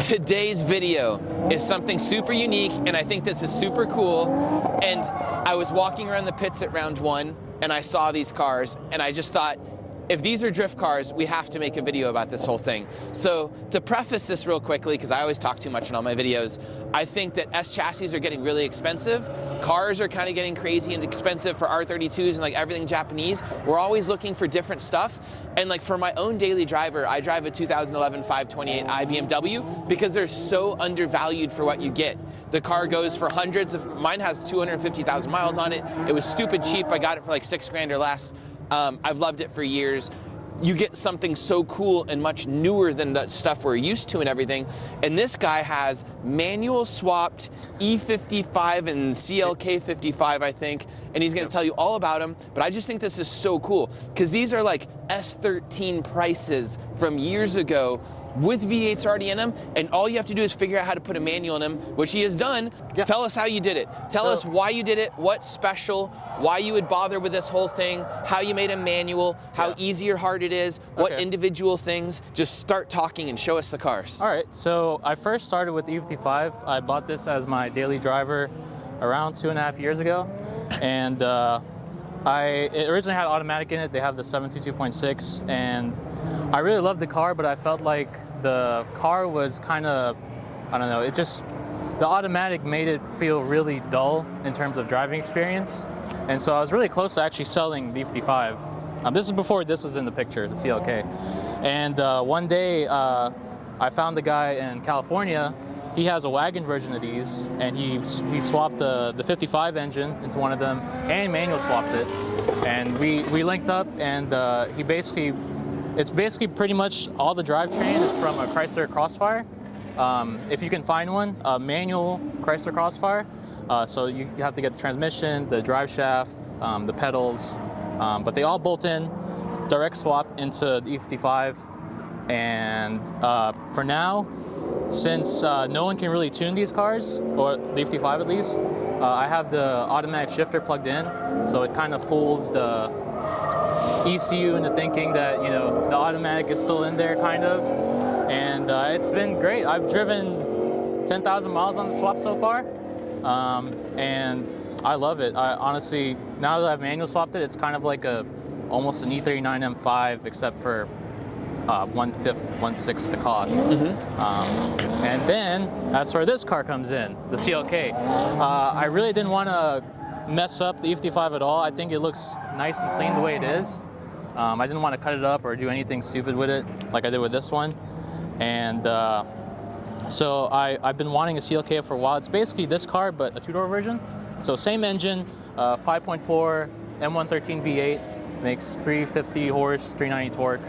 Today's video is something super unique, and I think this is super cool. And I was walking around the pits at round one, and I saw these cars, and I just thought, if these are drift cars, we have to make a video about this whole thing. So to preface this real quickly, because I always talk too much in all my videos, I think that S chassis are getting really expensive. Cars are kind of getting crazy and expensive for R32s and like everything Japanese. We're always looking for different stuff. And like for my own daily driver, I drive a 2011 528i BMW because they're so undervalued for what you get. The car goes for hundreds of, mine has 250,000 miles on it. It was stupid cheap. I got it for like $6,000 or less. I've loved it for years. You get something so cool and much newer than the stuff we're used to and everything. And this guy has manual swapped E55 and CLK 55, I think. And he's gonna tell you all about them. But I just think this is so cool because these are like S13 prices from years ago with V8s already in them, and all you have to do is figure out how to put a manual in them, which he has done. Yeah. Tell us how you did it. Tell us why you did it, what's special, why you would bother with this whole thing, how you made a manual, how easy or hard it is, what individual things. Just start talking and show us the cars. All right, so I first started with the E55. I bought this as my daily driver around 2.5 years ago, and it originally had automatic in it. They have the 722.6, and I really loved the car, but I felt like the car was kind of, I don't know, the automatic made it feel really dull in terms of driving experience. And so I was really close to actually selling the E55. This is before this was in the picture, the CLK. And one day I found a guy in California. He has a wagon version of these, and he swapped the 55 engine into one of them and manual swapped it. And we linked up, and it's basically pretty much all the drivetrain is from a Chrysler Crossfire. If you can find one, a manual Chrysler Crossfire. So you have to get the transmission, the drive shaft, the pedals, but they all bolt in, direct swap into the E55. And for now, since no one can really tune these cars, or the E55 at least, I have the automatic shifter plugged in, so it kind of fools the ECU into thinking that, you know, the automatic is still in there, kind of. And it's been great. I've driven 10,000 miles on the swap so far, and I love it. I honestly, now that I've manual swapped it, it's kind of like almost an E39 M5, except for 1/5, 1/6 the cost. And then that's where this car comes in, the CLK. I really didn't want to mess up the E55 at all. I think it looks nice and clean the way it is. I didn't want to cut it up or do anything stupid with it like I did with this one. And so I've been wanting a CLK for a while. It's basically this car, but a two-door version. So same engine, 5.4 M113 V8, makes 350 horse, 390 torque.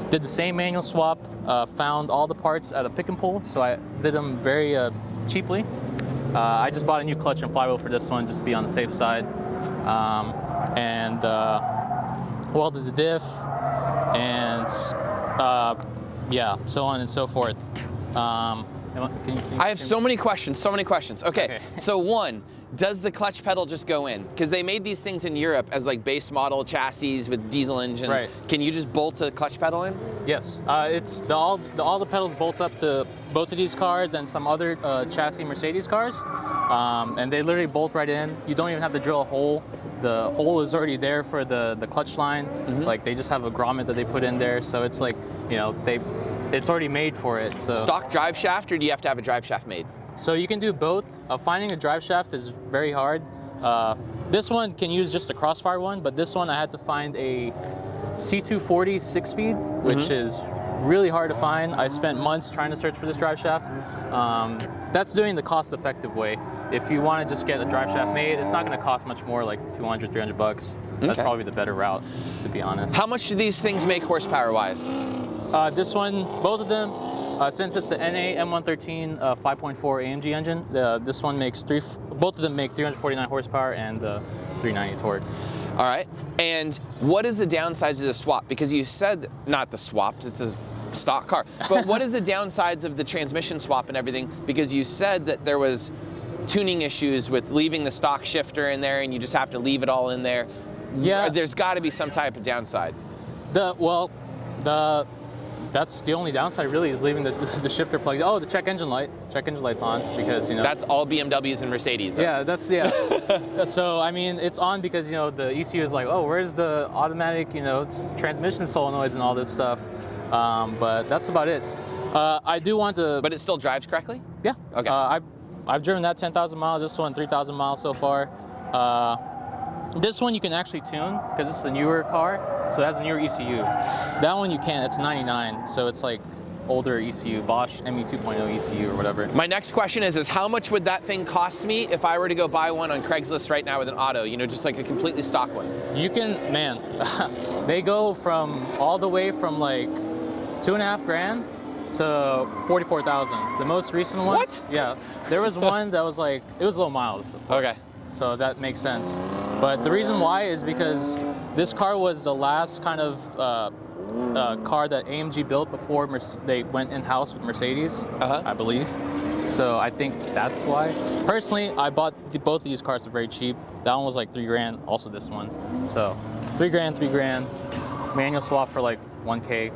Did the same manual swap, found all the parts at a pick and pull, so I did them very cheaply. I just bought a new clutch and flywheel for this one just to be on the safe side. And welded the diff, and yeah, so on and so forth. I have so many questions, Okay, so one, does the clutch pedal just go in? Because they made these things in Europe as like base model chassis with diesel engines. Right. Can you just bolt a clutch pedal in? Yes, all the pedals bolt up to both of these cars and some other chassis Mercedes cars, and they literally bolt right in. You don't even have to drill a hole. The hole is already there for the clutch line. Like they just have a grommet that they put in there, so it's like, you know, it's already made for it. So stock drive shaft, or do you have to have a drive shaft made? So you can do both. Finding a drive shaft is very hard. This one can use just a Crossfire one, but this one I had to find a C240 6-speed, which is really hard to find. I spent months trying to search for this drive shaft. That's doing the cost-effective way. If you want to just get a drive shaft made, it's not going to cost much more, like 200, 300 bucks. That's probably the better route, to be honest. How much do these things make horsepower-wise? This one, both of them, since it's the NA M113 5.4 AMG engine, this one makes both of them make 349 horsepower and 390 torque. All right, and what is the downsides of the swap? Because you said, not the swap, it's a stock car, but what is the downsides of the transmission swap and everything? Because you said that there was tuning issues with leaving the stock shifter in there and you just have to leave it all in there. Yeah. There's got to be some type of downside. The that's the only downside really, is leaving the shifter plugged. Oh, the check engine light's on because, you know. That's all BMWs and Mercedes, though. Yeah, so I mean, it's on because, you know, the ECU is like, oh, where's the automatic, you know, transmission solenoids and all this stuff. But that's about it. I do want to. But it still drives correctly? Yeah. Okay. I've driven that 10,000 miles. This one 3,000 miles so far. This one you can actually tune because it's a newer car, so it has a newer ECU. That one you can't. It's 99, so it's like older ECU, Bosch ME 2.0 ECU or whatever. My next question is how much would that thing cost me if I were to go buy one on Craigslist right now with an auto? You know, just like a completely stock one. You can, man. They go from all the way from like 2.5 grand to 44,000. The most recent ones. What? Yeah. There was one that was like, it was low miles, of course. Okay. So that makes sense. But the reason why is because this car was the last kind of car that AMG built before they went in-house with Mercedes, I believe. So I think that's why. Personally, I bought both of these cars for very cheap. That one was like 3 grand, also this one. So 3 grand, manual swap for like 1K.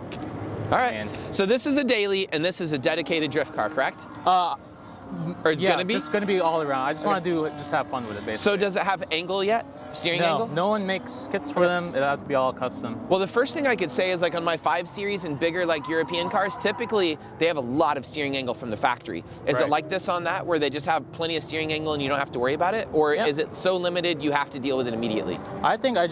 All right, so this is a daily and this is a dedicated drift car, correct? Or it's gonna be? Just gonna be all around. I just want to just have fun with it, basically. So does it have angle yet? Steering angle? No one makes kits for them. It'll have to be all custom. Well, the first thing I could say is like on my 5 Series and bigger like European cars, typically they have a lot of steering angle from the factory. Is it like this on that where they just have plenty of steering angle and you don't have to worry about it? Or is it so limited you have to deal with it immediately? I think I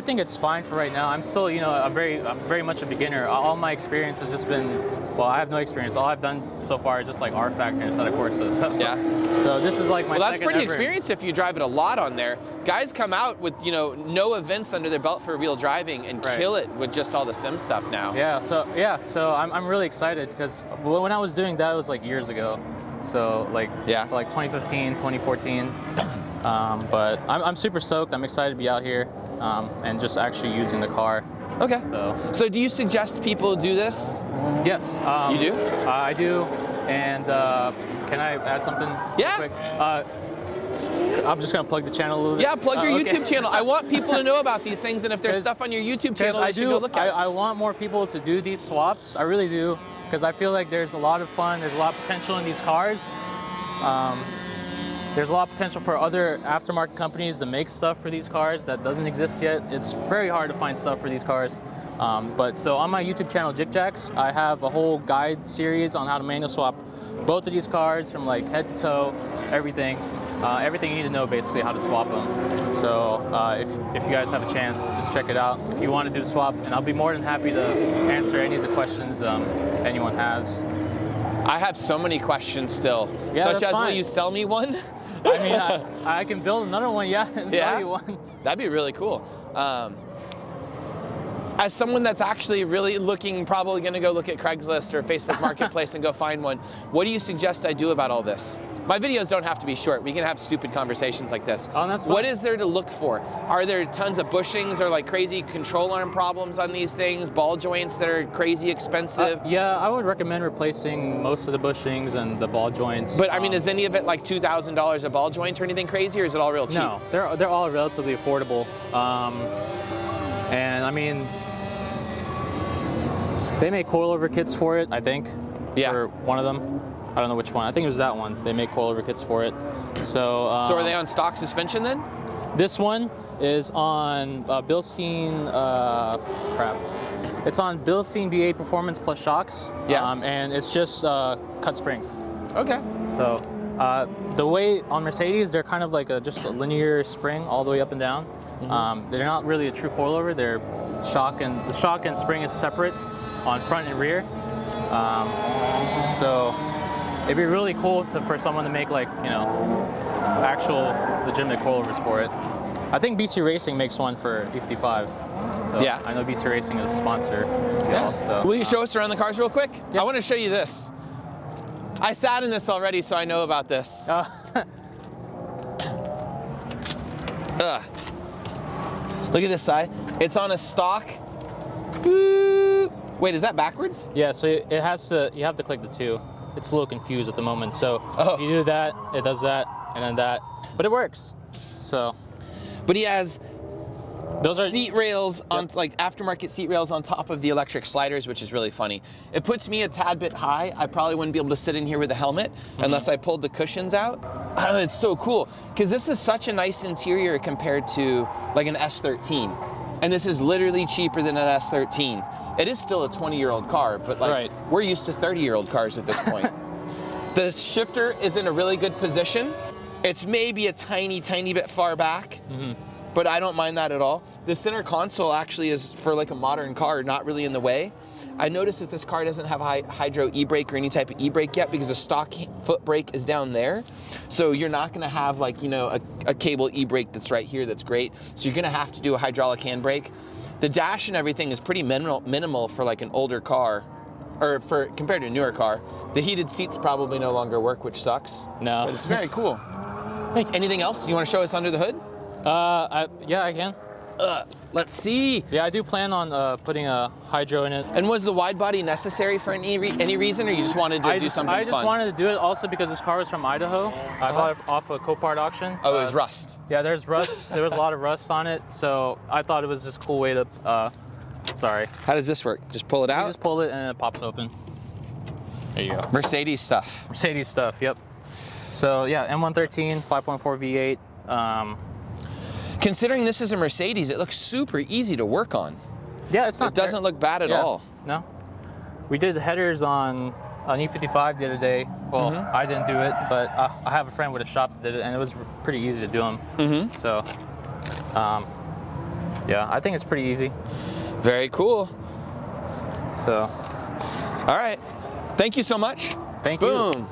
think it's fine for right now. I'm still, you know, I'm very much a beginner. All my experience has just been, well, I have no experience. All I've done so far is just like R Factor instead of Corsa. So, yeah. So this is like my Well, that's second pretty ever. experienced if you drive it a lot on there. Guys come out with, you know, no events under their belt for real driving and kill it with just all the sim stuff now. Yeah, so I'm really excited because when I was doing that, it was like years ago. So like 2015, 2014. But I'm super stoked. I'm excited to be out here and just actually using the car. Okay. So do you suggest people do this? Yes. You do? I do. And can I add something? Yeah. Quick? I'm just gonna plug the channel a little bit. Yeah, plug your YouTube channel. I want people to know about these things, and if there's stuff on your YouTube channel, they should go look at it. I want more people to do these swaps. I really do, because I feel like there's a lot of fun. There's a lot of potential in these cars. There's a lot of potential for other aftermarket companies to make stuff for these cars that doesn't exist yet. It's very hard to find stuff for these cars. But so on my YouTube channel, JikJax, I have a whole guide series on how to manual swap both of these cars from like head to toe, everything. Everything you need to know basically how to swap them. So if you guys have a chance, just check it out. If you want to do the swap, and I'll be more than happy to answer any of the questions anyone has. I have so many questions still, Yeah, such as, fine. will you sell me one? I mean, I can build another one, and sell you one. That'd be really cool. As someone that's actually really looking, probably gonna go look at Craigslist or Facebook Marketplace and go find one, what do you suggest I do about all this? My videos don't have to be short. We can have stupid conversations like this. Oh, that's fine. What is there to look for? Are there tons of bushings or like crazy control arm problems on these things? Ball joints that are crazy expensive? Yeah, I would recommend replacing most of the bushings and the ball joints. But I mean, is any of it like $2,000 a ball joint or anything crazy, or is it all real cheap? No, they're all relatively affordable. And I mean, they make coilover kits for it, I think. Yeah. For one of them. I don't know which one. I think it was that one. They make coilover kits for it. So are they on stock suspension then? This one is on Bilstein, It's on Bilstein V8 Performance plus shocks. Yeah. And it's just cut springs. Okay. So the way on Mercedes, they're kind of like just a linear spring all the way up and down. Mm-hmm. They're not really a true coilover. They're the shock and spring is separate on front and rear. So it'd be really cool for someone to make like, you know, actual legitimate coilovers for it. I think BC Racing makes one for E55. So yeah. I know BC Racing is a sponsor. Yeah. So, will you show us around the cars real quick? Yeah. I want to show you this. I sat in this already, so I know about this. Look at this side. It's on a stock. Wait, is that backwards? Yeah, so it has to, you have to click the 2. It's a little confused at the moment. So if you do that, it does that, and then that. But it works. So. But he has Those are seat rails on like aftermarket seat rails on top of the electric sliders, which is really funny. It puts me a tad bit high. I probably wouldn't be able to sit in here with a helmet unless I pulled the cushions out. I don't know, it's so cool because this is such a nice interior compared to like an S13. And this is literally cheaper than an S13. It is still a 20-year-old car, but like we're used to 30-year-old cars at this point. The shifter is in a really good position. It's maybe a tiny bit far back. But I don't mind that at all. The center console actually is, for like a modern car, not really in the way. I noticed that this car doesn't have a hydro e-brake or any type of e-brake yet because the stock foot brake is down there. So you're not gonna have like, you know, a cable e-brake that's right here that's great. So you're gonna have to do a hydraulic handbrake. The dash and everything is pretty minimal for like an older car, or for compared to a newer car. The heated seats probably no longer work, which sucks. No. But it's very cool. Thank you. Anything else you wanna show us under the hood? Yeah, I can. Let's see. Yeah, I do plan on putting a hydro in it. And was the wide body necessary for any reason, or you just wanted to do something fun? I just wanted to do it also because this car was from Idaho. I bought it off a Copart auction. Oh, it was rust. Yeah, there's rust. There was a lot of rust on it, so I thought it was just a cool way to, sorry. How does this work? Just pull it out? You just pull it and it pops open. There you go. Mercedes stuff. Mercedes stuff, yep. So yeah, M113, 5.4 V8. Considering this is a Mercedes, it looks super easy to work on. Yeah, it's not. It doesn't look bad at all. No. We did headers on E55 the other day. Well, I didn't do it, but I have a friend with a shop that did it, and it was pretty easy to do them. So, yeah, I think it's pretty easy. Very cool. So. All right. Thank you so much. Thank you. Boom.